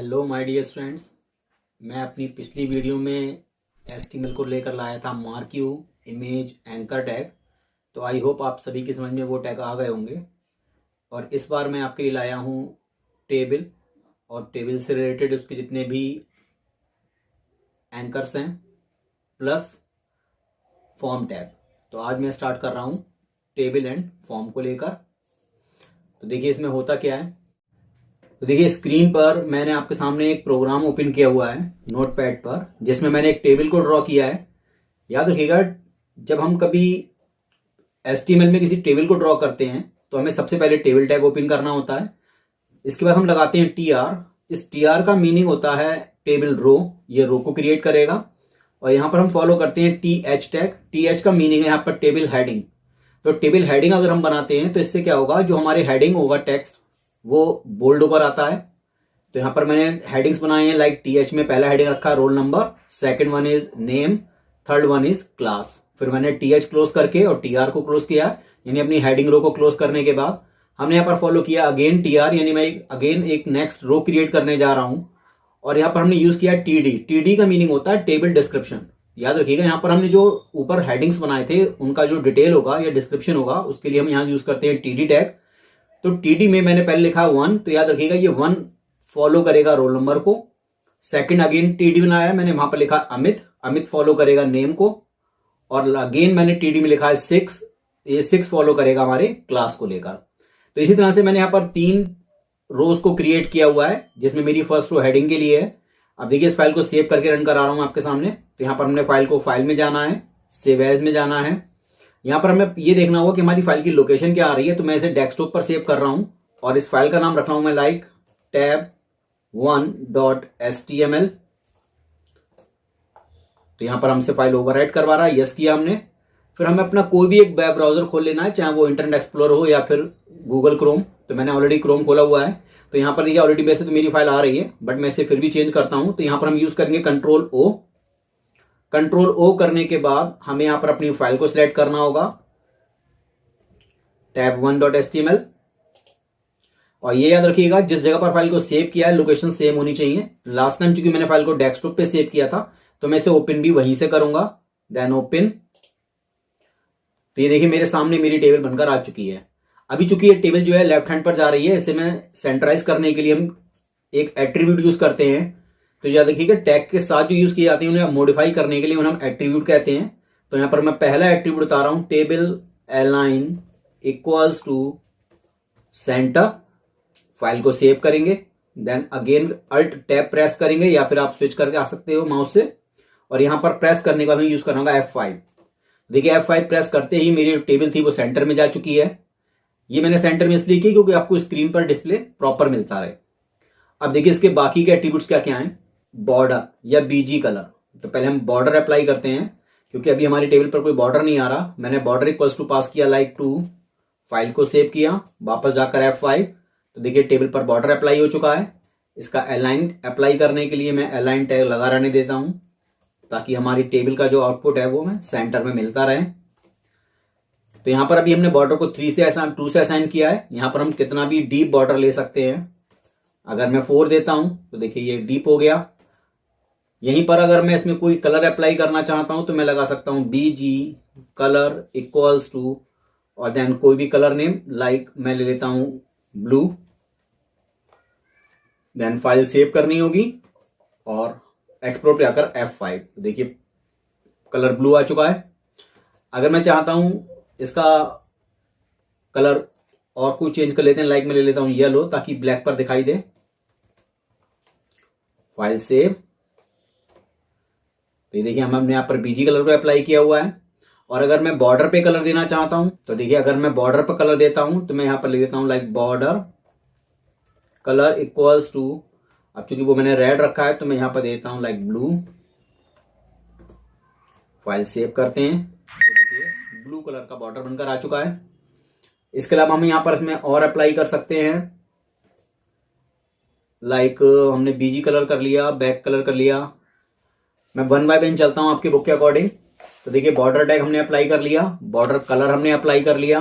Hello my dear friends. मैं अपनी पिछली वीडियो में HTML को लेकर लाया था मार्क्यू इमेज एंकर टैग। तो आई होप आप सभी की समझ में वो टैग आ गए होंगे। और इस बार मैं आपके लिए लाया हूँ टेबल और टेबल से रिलेटेड उसके जितने भी एंकर्स हैं प्लस फॉर्म टैग। तो आज मैं स्टार्ट कर रहा हूँ टेबल एंड फॉर्म को लेकर। तो देखिए इसमें होता क्या है। तो देखिए स्क्रीन पर मैंने आपके सामने एक प्रोग्राम ओपन किया हुआ है नोटपैड पर, जिसमें मैंने एक टेबल को ड्रॉ किया है। याद रखिएगा, जब हम कभी HTML में किसी टेबल को ड्रॉ करते हैं तो हमें सबसे पहले टेबल टैग ओपन करना होता है। इसके बाद हम लगाते हैं TR। इस TR का मीनिंग होता है टेबल रो, ये रो को क्रिएट करेगा। और यहां पर हम फॉलो करते हैं TH टैग। TH का मीनिंग है यहाँ पर टेबल हेडिंग। तो टेबल हेडिंग अगर हम बनाते हैं तो इससे क्या होगा, जो हमारे हेडिंग होगा टेक्स्ट वो बोल्ड होकर आता है। तो यहां पर मैंने हेडिंग्स बनाए हैं, लाइक TH में पहला हेडिंग रखा है roll number, second one is name, third one is class. फिर मैंने TH क्लोज करके और TR को क्लोज किया, यानी अपनी हेडिंग रो को क्लोज करने के बाद हमने यहाँ पर फॉलो किया अगेन TR, यानी मैं अगेन एक नेक्स्ट रो क्रिएट करने जा रहा हूं। और यहाँ पर हमने यूज किया TD। TD का मीनिंग होता है टेबल डिस्क्रिप्शन। याद रखिएगा, यहाँ पर हमने जो ऊपर हेडिंग्स बनाए थे उनका जो डिटेल होगा या डिस्क्रिप्शन होगा उसके लिए हम यहाँ यूज करते हैं TD टैग। तो TD में मैंने पहले लिखा 1, तो याद रखिएगा ये 1 फॉलो करेगा रोल नंबर को। सेकंड अगेन TD बनाया, मैंने वहां पर लिखा अमित, अमित फॉलो करेगा नेम को। और अगेन मैंने TD में लिखा है 6, ये 6 फॉलो करेगा हमारे क्लास को लेकर। तो इसी तरह से मैंने यहाँ पर 3 रोज को क्रिएट किया हुआ है, जिसमें मेरी फर्स्ट रो हेडिंग के लिए है। अब देखिए इस फाइल को सेव करके रन करा रहा हूं आपके सामने। तो यहाँ पर हमने फाइल को फाइल में जाना है, सेव एज में जाना है। यहाँ पर हमें ये देखना होगा कि हमारी फाइल की लोकेशन क्या आ रही है। तो मैं इसे डेस्कटॉप पर सेव कर रहा हूं और इस फाइल का नाम रख रहा हूं मैं लाइक tab1.html। तो यहां पर हमसे फाइल ओवरराइट करवा रहा है, यस किया हमने। फिर हमें अपना कोई भी एक वेब ब्राउजर खोल लेना है, चाहे वो इंटरनेट एक्सप्लोरर हो या फिर गूगल क्रोम। तो मैंने ऑलरेडी क्रोम खोला हुआ है। तो यहां पर देखिए ऑलरेडी वैसे तो मेरी फाइल आ रही है, बट मैं इसे फिर भी चेंज करता हूं। तो यहां पर हम यूज करेंगे कंट्रोल O। कंट्रोल O करने के बाद हमें यहां पर अपनी फाइल को सिलेक्ट करना होगा, tab1.html। और ये याद रखिएगा, जिस जगह पर फाइल को सेव किया है लोकेशन सेम होनी चाहिए। लास्ट टाइम चूंकि मैंने फाइल को डेस्कटॉप पे सेव किया था तो मैं इसे ओपन भी वहीं से करूंगा, देन ओपन। तो ये देखिए मेरे सामने मेरी टेबल बनकर आ चुकी है। अभी चूंकि ये टेबल जो है लेफ्ट हैंड पर जा रही है, इसे मैं सेंटराइज करने के लिए हम एक एट्रीब्यूट यूज करते हैं। तो याद रखिएगा टैग के साथ जो यूज किए जाते हैं उन्हें मॉडिफाई करने के लिए उन्हें हम एट्रीब्यूट कहते हैं। तो यहां पर मैं पहला एट्रीब्यूट बता रहा हूं, table align equals to center. File को सेव करेंगे, then again alt tab press करेंगे या फिर आप स्विच करके आ सकते हो माउस से। और यहां पर प्रेस करने के बाद हमें यूज करना होगा F5। देखिए F5 प्रेस करते ही मेरी टेबल थी वो सेंटर में जा चुकी है। ये मैंने सेंटर में इसलिए की क्योंकि आपको स्क्रीन पर डिस्प्ले प्रॉपर मिलता रहे। अब देखिए इसके बाकी के एट्रीब्यूट्स क्या क्या हैं। बॉर्डर या BG कलर। तो पहले हम बॉर्डर अप्लाई करते हैं, क्योंकि अभी हमारी टेबल पर कोई बॉर्डर नहीं आ रहा। मैंने बॉर्डर इक्वल्स टू पास किया लाइक 2, फाइल को सेव किया, वापस जाकर F5। तो देखिए टेबल पर बॉर्डर अप्लाई हो चुका है। इसका अलाइन अप्लाई करने के लिए मैं अलाइन टैग लगा रहने देता हूं, ताकि हमारी टेबल का जो आउटपुट है वो मैं सेंटर में मिलता रहे। तो यहां पर अभी हमने बॉर्डर को 2 से असाइन किया है। यहां पर हम कितना भी डीप बॉर्डर ले सकते हैं। अगर मैं 4 देता हूं तो देखिए ये डीप हो गया। यहीं पर अगर मैं इसमें कोई कलर अप्लाई करना चाहता हूं तो मैं लगा सकता हूं BG कलर इक्वल्स टू और देन कोई भी कलर नेम, लाइक मैं ले लेता हूं ब्लू। देन फाइल सेव करनी होगी और एक्सपोर्ट पे आकर F5। तो देखिए कलर ब्लू आ चुका है। अगर मैं चाहता हूं इसका कलर और कुछ चेंज कर लेते हैं, लाइक मैं ले लेता हूं येलो, ताकि ब्लैक पर दिखाई दे। File save. तो ये देखिए हमने यहां पर BG कलर को अप्लाई किया हुआ है। और अगर मैं बॉर्डर पे कलर देना चाहता हूं तो देखिए अगर मैं बॉर्डर पर कलर देता हूं तो मैं यहां पर ले देता हूं like border colour equals to, अब चूंकि वो मैंने रेड रखा है तो मैं यहां पर देता हूं लाइक ब्लू। फाइल सेव करते हैं। तो देखिए ब्लू कलर का बॉर्डर बनकर आ चुका है। इसके अलावा हम यहां पर इसमें और अप्लाई कर सकते हैं, लाइक हमने BG कलर कर लिया, बैक कलर कर लिया। मैं 1 बाय 1 चलता हूं आपके बुक के अकॉर्डिंग। तो देखिए बॉर्डर टैग हमने अप्लाई कर लिया, बॉर्डर कलर हमने अप्लाई कर लिया,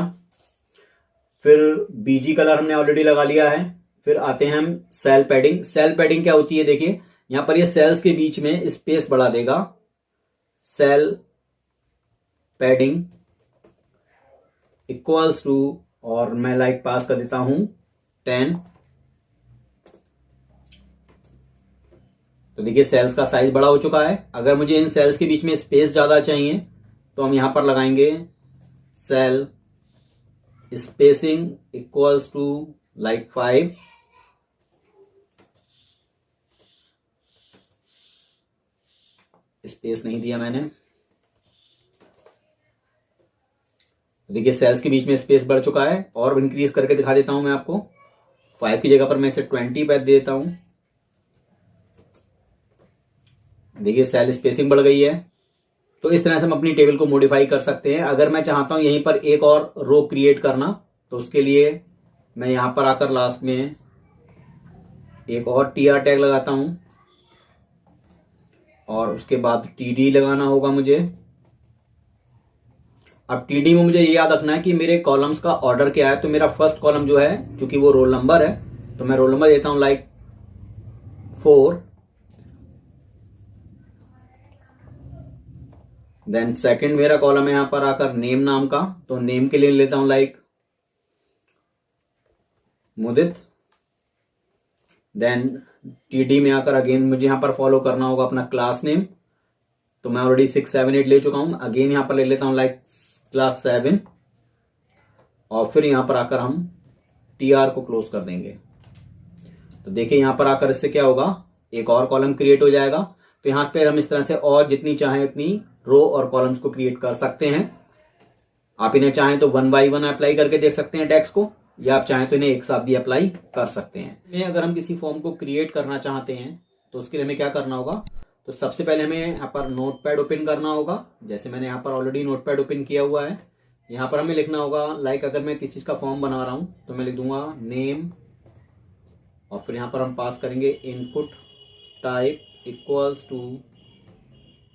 फिर BG कलर हमने ऑलरेडी लगा लिया है। फिर आते हैं हम सेल पैडिंग। सेल पैडिंग क्या होती है, देखिए यहां पर ये सेल्स के बीच में स्पेस बढ़ा देगा। सेल पैडिंग इक्वल्स टू, और मैं लाइक पास कर देता हूं 10। तो देखिए सेल्स का साइज बड़ा हो चुका है। अगर मुझे इन सेल्स के बीच में स्पेस ज्यादा चाहिए तो हम यहां पर लगाएंगे cell spacing equals to like 5। Space नहीं दिया मैंने। देखिए सेल्स के बीच में स्पेस बढ़ चुका है, और इंक्रीज करके दिखा देता हूं मैं आपको। 5 की जगह पर मैं इसे 20 पे दे देता हूं। देखिए सेल स्पेसिंग बढ़ गई है। तो इस तरह से हम अपनी टेबल को मॉडिफाई कर सकते हैं। अगर मैं चाहता हूं यहीं पर एक और रो क्रिएट करना, तो उसके लिए मैं यहां पर आकर लास्ट में एक और टीआर टैग लगाता हूं, और उसके बाद टीडी लगाना होगा मुझे। अब टीडी में मुझे ये याद रखना है कि मेरे कॉलम्स का ऑर्डर क्या है। तो मेरा फर्स्ट कॉलम जो है, चूंकि वो रोल नंबर है, तो मैं रोल नंबर देता हूं लाइक 4। देन सेकंड मेरा कॉलम है यहां पर आकर नेम नाम का, तो नेम के लिए लेता हूं लाइक मुदित। देन टीडी में आकर अगेन मुझे यहां पर फॉलो करना होगा अपना क्लास नेम। तो मैं ऑलरेडी 6, 7, 8 ले चुका हूं। अगेन यहां पर ले लेता हूं लाइक क्लास 7, और फिर यहां पर आकर हम टीआर को क्लोज कर देंगे। तो देखिए यहां पर आकर इससे क्या होगा, एक और कॉलम क्रिएट हो जाएगा। तो यहां पर हम इस तरह से और जितनी चाहें उतनी रो और कॉलम्स को क्रिएट कर सकते हैं। आप इन्हें चाहें तो 1 by 1 अप्लाई करके देख सकते हैं टेक्स्ट को, या आप चाहें तो इन्हें एक साथ भी अप्लाई कर सकते हैं। अगर हम किसी फॉर्म को क्रिएट करना चाहते हैं तो उसके लिए हमें क्या करना होगा, तो सबसे पहले हमें यहाँ पर नोटपैड ओपन करना होगा। जैसे मैंने यहाँ पर ऑलरेडी नोटपैड ओपन किया हुआ है। यहाँ पर हमें लिखना होगा लाइक अगर मैं किसी चीज का फॉर्म बना रहा हूं तो मैं लिख दूंगा नेम, और फिर यहाँ पर हम पास करेंगे input type equals to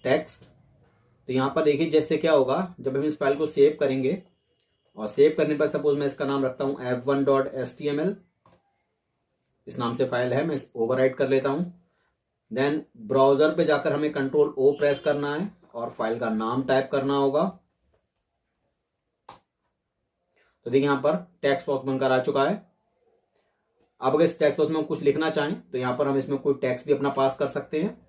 text. तो यहाँ पर देखिए जैसे क्या होगा, जब हम इस फाइल को सेव करेंगे, और सेव करने पर सपोज मैं इसका नाम रखता हूं f1.html, इस नाम से फाइल है, मैं ओवरराइट कर लेता हूं। देन ब्राउजर पे जाकर हमें कंट्रोल ओ प्रेस करना है और फाइल का नाम टाइप करना होगा। तो देखिए यहां पर टेक्स्ट बॉक्स बनकर आ चुका है। अब अगर इस टेक्स्ट बॉक्स में हम कुछ लिखना चाहें तो यहां पर हम इसमें कोई टेक्स्ट भी अपना पास कर सकते हैं।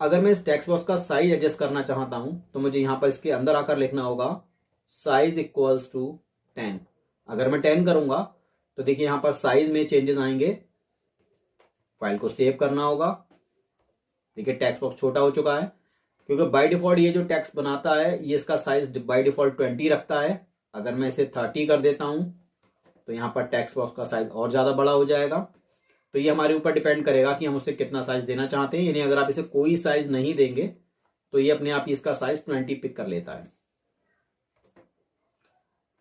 अगर मैं इस टेक्स्ट बॉक्स का साइज एडजस्ट करना चाहता हूं तो मुझे यहां पर इसके अंदर आकर लिखना होगा साइज इक्वल्स टू 10। अगर मैं 10 करूंगा तो देखिए यहां पर साइज में चेंजेस आएंगे। फाइल को सेव करना होगा। देखिए टेक्स्ट बॉक्स छोटा हो चुका है, क्योंकि बाय डिफॉल्ट ये जो टेक्स्ट बनाता है ये इसका साइज बाय डिफॉल्ट 20 रखता है। अगर मैं इसे 30 कर देता हूं तो यहां पर टेक्स्ट बॉक्स का साइज और ज्यादा बड़ा हो जाएगा। तो ये हमारे ऊपर डिपेंड करेगा कि हम उसे कितना साइज देना चाहते हैं। यानी अगर आप इसे कोई साइज नहीं देंगे तो ये अपने आप ही इसका साइज 20 पिक कर लेता है।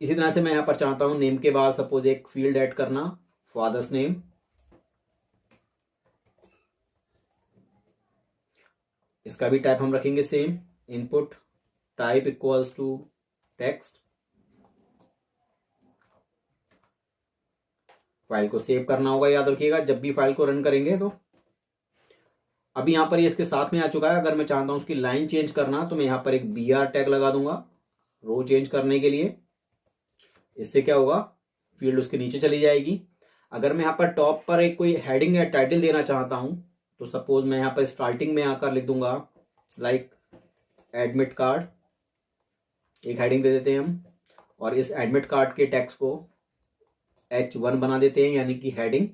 इसी तरह से मैं यहां पर चाहता हूं नेम के बाद सपोज एक फील्ड ऐड करना, फादर्स नेम। इसका भी टाइप हम रखेंगे same, input type equals to text. File को सेव करना होगा, याद रखिएगा जब भी फाइल को रन करेंगे। तो अभी यहां पर ये इसके साथ में आ चुका है। अगर मैं चाहता हूं उसकी लाइन चेंज करना तो मैं यहां पर एक BR टैग लगा दूंगा रो चेंज करने के लिए। इससे क्या होगा, फील्ड उसके नीचे चली जाएगी। अगर मैं यहां पर टॉप पर एक कोई हेडिंग या टाइटल देना चाहता हूं तो सपोज मैं यहां पर स्टार्टिंग में आकर लिख दूंगा लाइक एडमिट कार्ड, एक हेडिंग दे देते हैं हम, और इस एडमिट कार्ड के टेक्स्ट को H1 बना देते हैं यानी कि हेडिंग,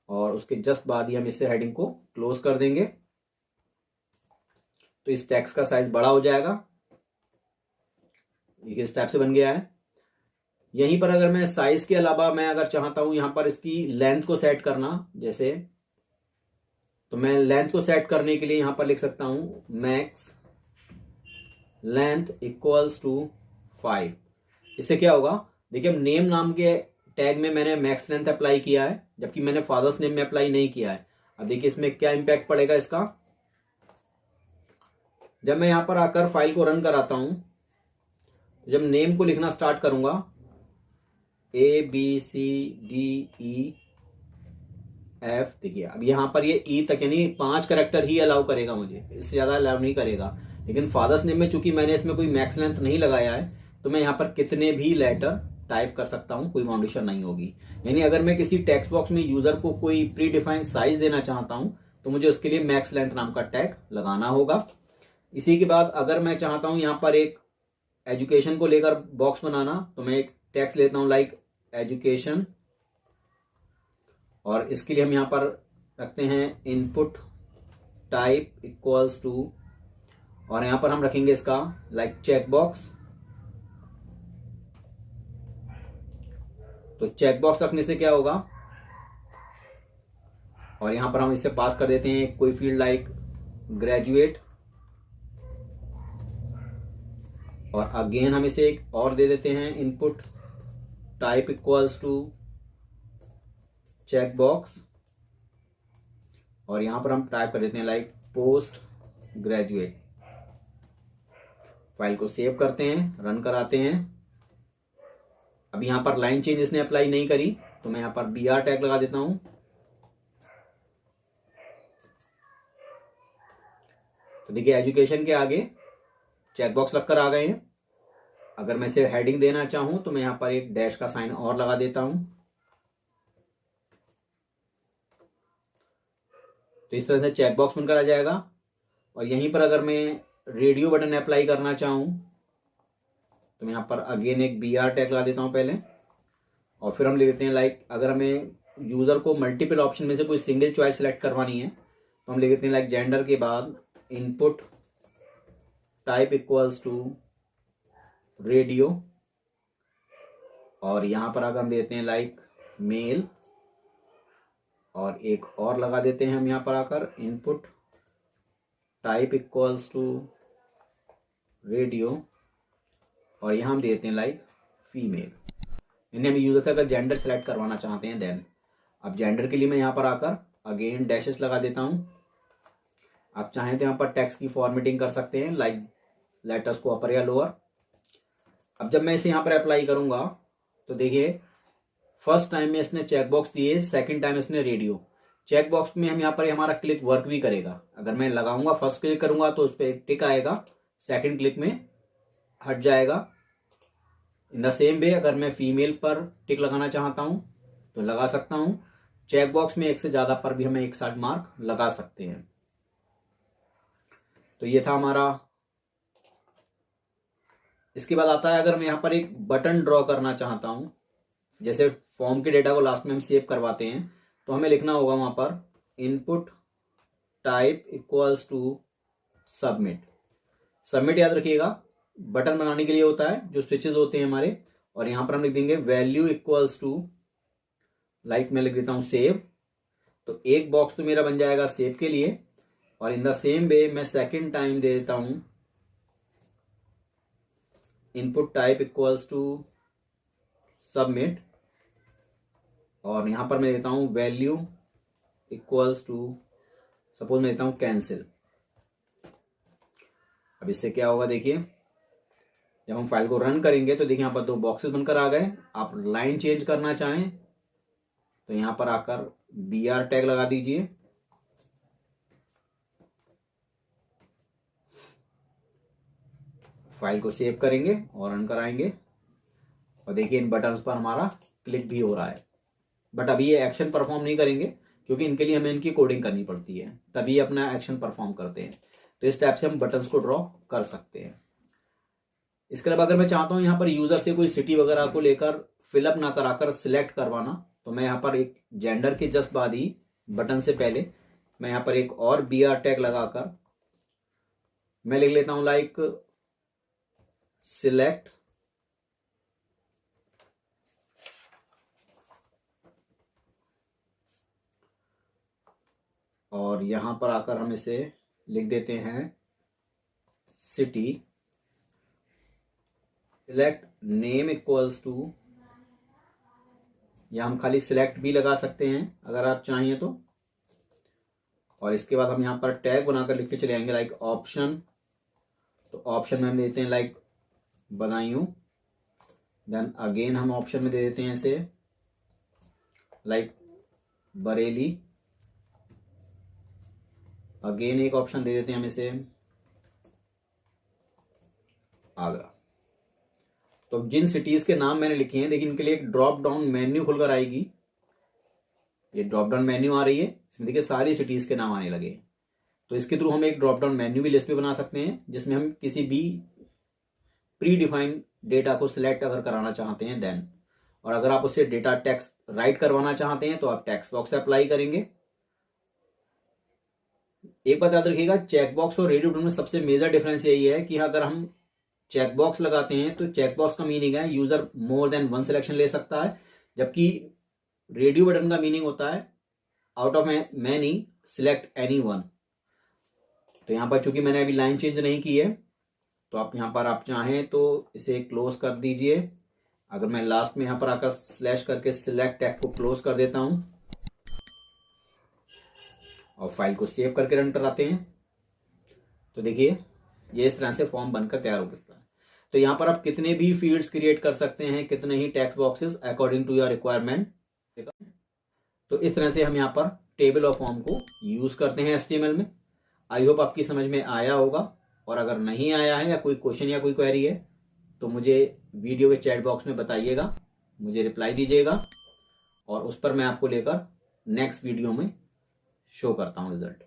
और उसके जस्ट बाद ही हम इसे हेडिंग को क्लोज कर देंगे। तो इस टेक्स्ट का साइज बड़ा हो जाएगा। देखिए इस टाइप से बन गया है। यहीं पर अगर मैं साइज के अलावा मैं अगर चाहता हूं यहां पर इसकी लेंथ को सेट करना, जैसे तो मैं लेंथ को सेट करने के लिए यहां पर लिख सकता हूं मैक्स लेंथ इक्वल्स टू 5। इससे क्या होगा, देखिए अब नेम नाम के टैग में मैंने मैक्स लेंथ अप्लाई किया है, जबकि मैंने फादर्स नेम में अप्लाई नहीं किया है। अब देखिए इसमें क्या इंपैक्ट पड़ेगा इसका। जब मैं यहां पर आकर फाइल को रन कराता हूं, जब नेम को लिखना स्टार्ट करूंगा ABCDEF। देखिए अब यहाँ पर ये ई तक यानी 5 करेक्टर ही अलाउ करेगा मुझे, इससे ज्यादा अलाउ नहीं करेगा। लेकिन फादर्स नेम में चूंकि मैंने इसमें कोई मैक्स लेंथ नहीं लगाया है, तो मैं यहाँ पर कितने भी लेटर टाइप कर सकता हूँ, कोई बाउंडेशन नहीं होगी। यानी अगर मैं किसी टेक्स्ट बॉक्स में यूजर को कोई प्री डिफाइंड साइज देना चाहता हूँ, तो मुझे उसके लिए मैक्स लेंथ नाम का टैग लगाना होगा। इसी के बाद अगर मैं चाहता हूं यहाँ पर एक एजुकेशन को लेकर बॉक्स बनाना, तो मैं एक टेक्स्ट लेता हूं लाइक एजुकेशन, और इसके लिए हम यहाँ पर रखते हैं इनपुट टाइप इक्वल्स टू, और यहाँ पर हम रखेंगे इसका लाइक चेक बॉक्स। तो चेक बॉक्स रखने से क्या होगा, और यहां पर हम इससे पास कर देते हैं कोई फील्ड लाइक ग्रेजुएट, और अगेन हम इसे एक और दे देते हैं input type equals to check box, और यहां पर हम टाइप कर देते हैं लाइक पोस्ट ग्रेजुएट। फाइल को सेव करते हैं, रन कराते हैं। अब यहां पर लाइन चेंज इसने अप्लाई नहीं करी, तो मैं यहां पर BR टैग लगा देता हूं। तो देखिए एजुकेशन के आगे चेकबॉक्स रखकर आ गए हैं। अगर मैं इसे हेडिंग देना चाहूं, तो मैं यहां पर एक डैश का साइन और लगा देता हूं। तो इस तरह से चेकबॉक्स बनकर आ जाएगा। और यहीं पर अगर मैं रेडियो बटन अप्लाई करना चाहूं, तो मैं यहां पर अगेन एक BR टैग लगा देता हूं पहले, और फिर हम ले लेते हैं लाइक अगर हमें यूजर को मल्टीपल ऑप्शन में से कोई सिंगल चॉइस सेलेक्ट करवानी है, तो हम ले लेते हैं लाइक जेंडर के बाद input type equals to radio, और यहां पर अगर हम देते हैं लाइक मेल, और एक और लगा देते हैं हम यहां पर आकर input type equals to radio, और यहां हम देते हैं लाइक फीमेल। यानी हम यूजर से अगर जेंडर सेलेक्ट करवाना चाहते हैं देन। अब जेंडर के लिए मैं यहां पर आकर अगेन डैशेस लगा देता हूं। आप चाहें तो यहां पर टेक्स्ट की फॉर्मेटिंग कर सकते हैं लाइक लेटर्स को अपर या लोअर। अब जब मैं इसे यहां पर अप्लाई करूंगा, तो देखिए फर्स्ट टाइम में इसने चेकबॉक्स दिए, सेकंड टाइम इसने रेडियो। चेकबॉक्स में हम यहाँ पर हमारा क्लिक वर्क भी करेगा। अगर मैं लगाऊंगा, फर्स्ट क्लिक करूंगा तो उस पर टिक आएगा, सेकंड क्लिक में हट जाएगा। इन द सेम वे अगर मैं फीमेल पर टिक लगाना चाहता हूं, तो लगा सकता हूं। चेकबॉक्स में एक से ज्यादा पर भी हमें एक साथ मार्क लगा सकते हैं। तो ये था हमारा। इसके बाद आता है अगर मैं यहां पर एक बटन ड्रॉ करना चाहता हूं, जैसे फॉर्म के डेटा को लास्ट में हम सेव करवाते हैं, तो हमें लिखना होगा वहां पर input type equals to submit. Submit याद रखिएगा, बटन बनाने के लिए होता है, जो स्विचेस होते हैं हमारे। और यहां पर हम लिख देंगे वैल्यू इक्वल्स टू लाइक मैं लिख देता हूं सेव। तो एक बॉक्स तो मेरा बन जाएगा सेव के लिए, और इन द सेम वे मैं सेकेंड टाइम दे देता हूं input type equals to submit, और यहां पर मैं देता हूं वैल्यू इक्वल्स टू सपोज मैं देता हूं कैंसिल। अब इससे क्या होगा, देखिए जब हम फाइल को रन करेंगे तो देखिए यहां पर 2 बॉक्सेस बनकर आ गए। आप लाइन चेंज करना चाहें तो यहां पर आकर BR टैग लगा दीजिए, फाइल को सेव करेंगे और रन कराएंगे, और देखिए इन बटन्स पर हमारा क्लिक भी हो रहा है। बट अभी ये एक्शन परफॉर्म नहीं करेंगे, क्योंकि इनके लिए हमें इनकी कोडिंग करनी पड़ती है, तभी अपना एक्शन परफॉर्म करते हैं। तो इस टाइप से हम बटन्स को ड्रॉ कर सकते हैं। इसके अलावा अगर मैं चाहता हूं यहाँ पर यूजर से कोई सिटी वगैरह को लेकर फिलअप ना कराकर सिलेक्ट करवाना, तो मैं यहाँ पर एक जेंडर के जस्ट बाद ही बटन से पहले मैं यहाँ पर एक और BR टैग लगाकर मैं लिख लेता हूं लाइक सिलेक्ट और यहां पर आकर हम इसे लिख देते हैं city. Select name equals to, या हम खाली सिलेक्ट भी लगा सकते हैं अगर आप चाहिए तो। और इसके बाद हम यहां पर टैग बनाकर लिख के चले आएंगे लाइक ऑप्शन। तो ऑप्शन में हम देते हैं लाइक बदायूं देन अगेन हम ऑप्शन में दे देते हैं इसे लाइक बरेली, अगेन एक ऑप्शन दे देते हैं हम इसे आगरा। तो जिन सिटीज के नाम मैंने लिखे हैं देखिए, इनके लिए एक ड्रॉप डाउन मेन्यू खुलकर आएगी, ये ड्रॉप डाउन मेन्यू आ रही है, इसमें देखिए सारी सिटीज के नाम आने लगे। तो इसके थ्रू हम एक ड्रॉप डाउन मेन्यू भी लिस्ट में बना सकते हैं, जिसमें हम किसी भी प्री डिफाइंड डेटा को सिलेक्ट अगर कराना चाहते हैं देन, और अगर आप उससे डेटा टेक्स्ट राइट करवाना चाहते हैं तो आप टेक्स्ट बॉक्स अप्लाई करेंगे। एक बात याद रखिएगा, चेकबॉक्स और रेडियो बटन में सबसे मेजर डिफरेंस यही है कि अगर हम चेकबॉक्स लगाते हैं तो चेकबॉक्स का मीनिंग है user more than one selection ले सकता है, जबकि रेडियो बटन का मीनिंग होता है out of many select any one. तो यहां पर चूंकि मैंने अभी लाइन चेंज नहीं की है, तो आप यहां पर आप चाहें तो इसे क्लोज कर दीजिए। अगर मैं लास्ट में यहां पर आकर स्लैश करके सिलेक्ट टैग को क्लोज कर देता हूं और फाइल को सेव करके रन कराते हैं, तो देखिए ये इस तरह से फॉर्म बनकर तैयार हो जाता है। तो यहां पर आप कितने भी फील्ड्स क्रिएट कर सकते हैं, कितने ही text boxes according to your requirement. तो इस तरह से हम यहाँ पर टेबल और फॉर्म को यूज करते हैं HTML में। आई होप आपकी समझ में आया होगा, और अगर नहीं आया है या कोई क्वेश्चन या कोई क्वेरी है तो मुझे वीडियो के चैट बॉक्स में बताइएगा, मुझे रिप्लाई दीजिएगा, और उस पर मैं आपको लेकर नेक्स्ट वीडियो में शो करता हूँ रिजल्ट।